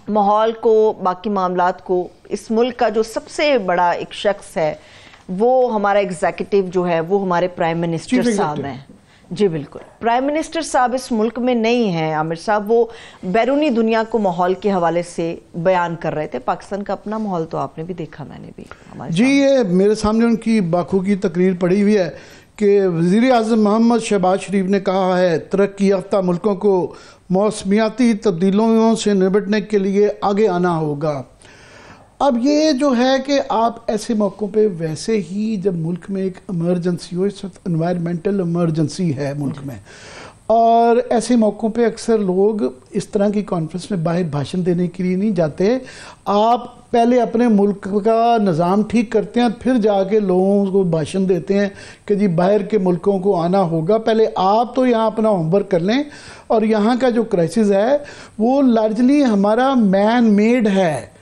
माहौल को, बाकी मामलात को, इस मुल्क का जो सबसे बड़ा एक शख्स है वो हमारा एग्जीक्यूटिव जो है वो हमारे प्राइम मिनिस्टर साहब हैं। जी बिल्कुल, प्राइम मिनिस्टर साहब इस मुल्क में नहीं हैं आमिर साहब, वो बैरूनी दुनिया को माहौल के हवाले से बयान कर रहे थे। पाकिस्तान का अपना माहौल तो आपने भी देखा, मैंने भी जी, ये मेरे सामने उनकी बाखूबी तकरीर पड़ी हुई है कि वज़ीर आज़म मोहम्मद शहबाज शरीफ ने कहा है तरक्की याफ्ता मुल्कों को मौसमियाती तब्दीलियों से निपटने के लिए आगे आना होगा। अब ये जो है कि आप ऐसे मौक़ों पे, वैसे ही जब मुल्क में एक इमरजेंसी हो, इस वक्त एनवायरमेंटल इमरजेंसी है मुल्क में, और ऐसे मौक़ों पे अक्सर लोग इस तरह की कॉन्फ्रेंस में बाहर भाषण देने के लिए नहीं जाते। आप पहले अपने मुल्क का निज़ाम ठीक करते हैं, फिर जाके लोगों को भाषण देते हैं कि जी बाहर के मुल्कों को आना होगा। पहले आप तो यहाँ अपना होमवर्क कर लें। और यहाँ का जो क्राइसिस है वो लार्जली हमारा मैन मेड है।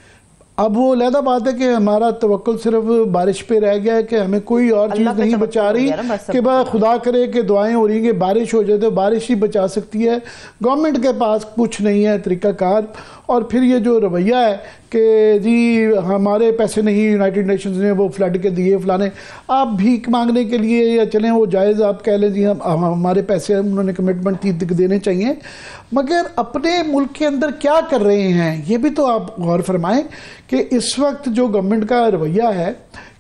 अब वो अलग बात है कि हमारा तवक्कुल सिर्फ बारिश पे रह गया है कि हमें कोई और चीज़ नहीं बचा रही, कि बस खुदा करे कि दुआएं हो रही हैं कि बारिश हो जाए तो बारिश ही बचा सकती है। गवर्नमेंट के पास कुछ नहीं है तरीक़ाकार। और फिर ये जो रवैया है कि जी हमारे पैसे नहीं यूनाइटेड नेशंस ने वो फ्लड के दिए फलाने, आप भीख मांगने के लिए या चलें वो जायज़, आप कह लें जी हम हमारे पैसे उन्होंने कमिटमेंट थी देने चाहिए, मगर अपने मुल्क के अंदर क्या कर रहे हैं ये भी तो आप गौर फरमाएं कि इस वक्त जो गवर्नमेंट का रवैया है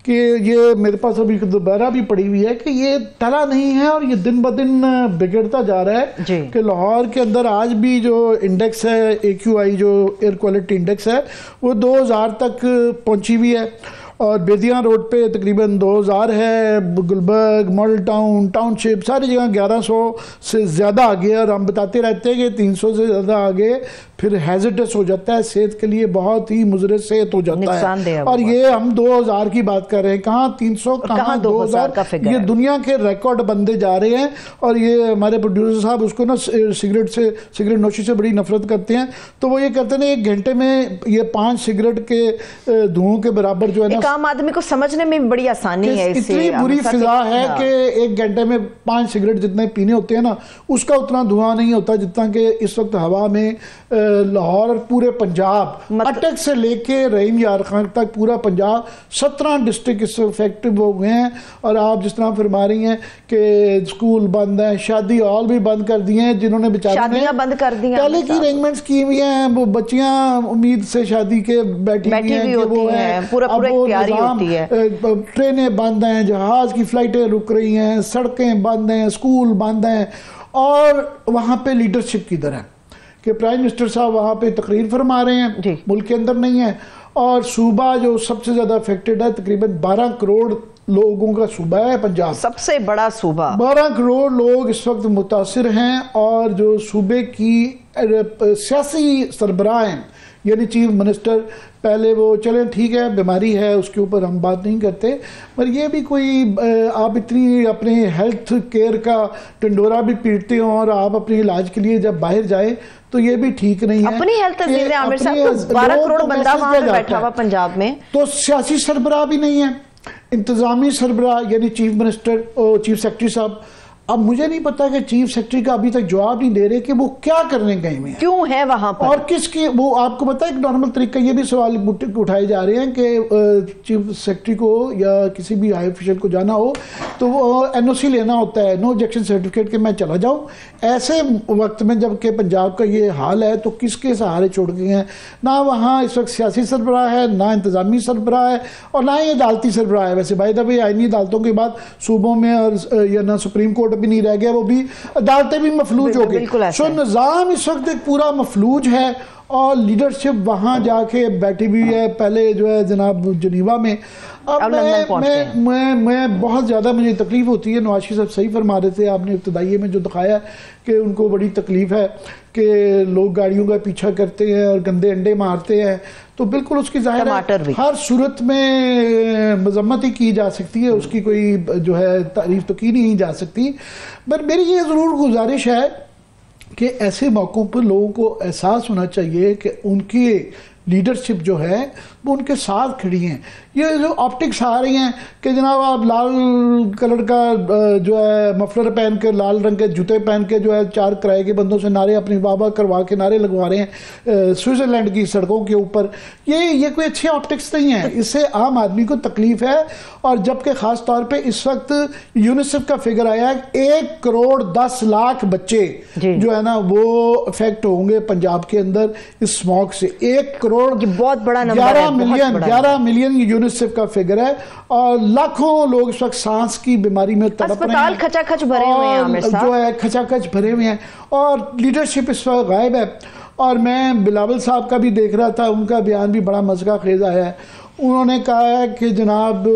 कि ये मेरे पास अभी दोबारा भी पड़ी हुई है कि ये टला नहीं है और ये दिन ब दिन बिगड़ता जा रहा है कि लाहौर के अंदर आज भी जो इंडेक्स है AQI जो एयर क्वालिटी इंडेक्स है वो 2000 तक पहुंची हुई है और बेदियाँ रोड पे तकरीबन 2000 है। गुलबर्ग, मॉडल टाउन, टाउनशिप सारी जगह 1100 से ज़्यादा आगे, और हम बताते रहते हैं कि 300 से ज़्यादा आगे फिर हैज़र्डस हो जाता है, सेहत के लिए बहुत ही मुज़र सेहत हो जाता है। और ये हम 2000 की बात कर रहे हैं, कहाँ 300 कहाँ 2000 का फिगर, ये दुनिया के रिकॉर्ड बनते जा रहे हैं। और ये हमारे प्रोड्यूसर साहब उसको ना सिगरेट नोशी से बड़ी नफरत करते हैं, तो वो ये कहते हैं 1 घंटे में ये 5 सिगरेट के धुओं के बराबर जो है ना, आम आदमी को समझने में बड़ी आसानी है। इतनी बुरी फिजा है कि 1 घंटे में 5 सिगरेट जितने पीने होते हैं ना उसका उतना धुआं नहीं होता जितना कि इस वक्त हवा में लाहौर और पूरे पंजाब अटक से लेके रहीम यार खान तक पूरा पंजाब 17 डिस्ट्रिक्ट इससे इफेक्टिव हो गए हैं। और आप जिस तरह फरमा रही हैं कि स्कूल बंद हैं, शादी हॉल भी बंद कर दिए हैं, जिन्होंने बेचारे बंद कर दी हैं, पहले की अरेंजमेंट्स की हुई हैं, वो बच्चियां उम्मीद से शादी के बैठी हुई हैं कि वो है, ट्रेनें बंद हैं, जहाज की फ्लाइटें रुक रही हैं, सड़कें बंद हैं, स्कूल बंद हैं। और वहाँ पे लीडरशिप किधर है कि प्राइम मिनिस्टर साहब वहाँ पे तकरीर फरमा रहे हैं, मुल्क के अंदर नहीं है। और सूबा जो सबसे ज़्यादा अफेक्टेड है, तकरीबन 12 करोड़ लोगों का सूबा है पंजाब, सबसे बड़ा सूबा, 12 करोड़ लोग इस वक्त मुतासिर हैं। और जो सूबे की सियासी सरबराह हैं यानी चीफ मिनिस्टर, पहले वो चलें ठीक है बीमारी है उसके ऊपर हम बात नहीं करते, पर ये भी कोई आप इतनी अपने हेल्थ केयर का टिंडोरा भी पीटते हो और आप अपने इलाज के लिए जब बाहर जाए तो ये भी ठीक नहीं है। अपनी हेल्थ आमिर साहब, 12 करोड़ बंदा वहां पे बैठा हुआ पंजाब में, तो सियासी सरबराह भी नहीं है, इंतजामी सरबराह यानी चीफ मिनिस्टर और चीफ सेक्रेटरी साहब। अब मुझे नहीं पता कि चीफ सेक्रेटरी का अभी तक जवाब नहीं दे रहे कि वो क्या करने गए हुए हैं, क्यों है वहां पर और किसकी। वो आपको पता है एक नॉर्मल तरीका, ये भी सवाल उठाए जा रहे हैं कि चीफ सेक्रेटरी को या किसी भी हाई ऑफिशियल को जाना हो तो वो NOC लेना होता है, नो ऑब्जेक्शन सर्टिफिकेट के मैं चला जाऊँ। ऐसे वक्त में जबकि पंजाब का ये हाल है तो किसके सहारे छोड़ गए हैं। ना वहाँ इस वक्त सियासी सरबराह है, ना इंतजामी सरबराह है, और ना ही अदालती सरबराह है। वैसे भाई दबे आईनी अदालतों के बाद सूबों में और या ना सुप्रीम कोर्ट भी नहीं रह गया, वो भी अदालतें भी मफलूज हो गई। सो निज़ाम इस वक्त एक पूरा मफलूज है और लीडरशिप वहाँ जाके बैठी हुई है। पहले जो है जनाब जिनीवा में, अब मैं बहुत ज़्यादा मुझे तकलीफ़ होती है। नवाज़ साहब सही फरमा रहे थे, आपने इब्तदाइये में जो दिखाया कि उनको बड़ी तकलीफ़ है कि लोग गाड़ियों का पीछा करते हैं और गंदे अंडे मारते हैं, तो बिल्कुल उसकी जाहिर है हर सूरत में मजम्मत ही की जा सकती है, उसकी कोई जो है तारीफ़ तो की नहीं जा सकती। पर मेरी ये ज़रूर गुजारिश है कि ऐसे मौक़ों पर लोगों को एहसास होना चाहिए कि उनके लीडरशिप जो है वो उनके साथ खड़ी हैं। ये जो ऑप्टिक्स आ रही हैं कि जनाब आप लाल कलर का जो है मफलर पहन के, लाल रंग के जूते पहन के जो है 4 किराए के बंदों से नारे अपनी वाह करवा के नारे लगवा रहे हैं स्विट्जरलैंड की सड़कों के ऊपर, ये कोई अच्छी ऑप्टिक्स नहीं है। इससे आम आदमी को तकलीफ है। और जबकि खास तौर पे इस वक्त यूनिसेफ का फिगर आया है 1 करोड़ 10 लाख बच्चे जो है ना वो अफेक्ट होंगे पंजाब के अंदर इस स्मॉग से। 1 करोड़ बहुत बड़ा नंबर है, 11 मिलियन यूनिसेफ का फिगर है। और लाखों लोग इस वक्त सांस की बीमारी में तड़प रहे हैं, खचाखच भरे हुए हैं आमिर साहब, जो है खचाखच भरे हुए हैं। और लीडरशिप इस वक्त गायब है। और मैं बिलावल साहब का भी देख रहा था, उनका बयान भी बड़ा मज़का खेज आया है। उन्होंने कहा है कि जनाब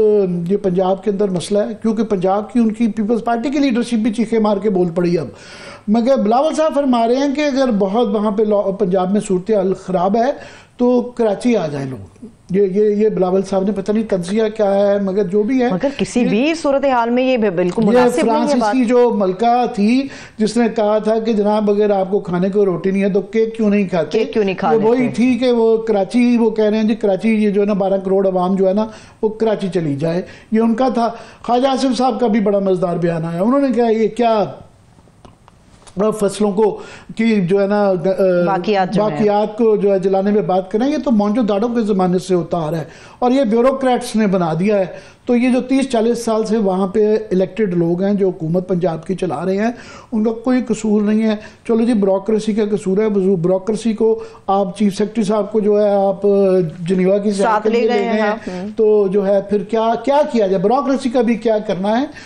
ये पंजाब के अंदर मसला है, क्योंकि पंजाब की उनकी पीपल्स पार्टी की लीडरशिप भी चीखे मार के बोल पड़ी अब। मगर बिलावल साहब फरमा रहे हैं कि अगर बहुत वहाँ पे पंजाब में सूरत हाल ख़राब है तो कराची आ जाए लोग। ये बिलावल साहब ने पता नहीं तंजिया क्या है, मगर जो भी है, मगर किसी भी सूरत हाल में ये बिल्कुल मुनासिब नहीं है। फ्रांसीसी जो मलका थी जिसने कहा था कि जनाब अगर आपको खाने को रोटी नहीं है तो केक क्यों नहीं खाते, केक क्यों नहीं खा लेते? वही थी कि वो कराची, वो कह रहे हैं जी कराची ये जो है ना 12 करोड़ आवाम जो है ना वो कराची चली जाए, ये उनका था। ख्वाजा आसिफ साहब का भी बड़ा मजेदार बयान आया। उन्होंने कहा ये क्या फसलों को की जो है ना बाकियात को जो है जलाने में बात करें, ये तो मौजूदारों के ज़माने से होता आ रहा है और ये ब्यूरोक्रेट्स ने बना दिया है। तो ये जो 30-40 साल से वहाँ पे इलेक्टेड लोग हैं जो हुकूमत पंजाब की चला रहे हैं, उनका कोई कसूर नहीं है। चलो जी ब्यूरोक्रेसी का कसूर है, ब्यूरोक्रेसी को आप चीफ सेक्रेटरी साहब को जो है आप जिनेवा की साथ ले गए हैं, तो जो है फिर क्या किया जाए, ब्यूरोक्रेसी का भी क्या करना है।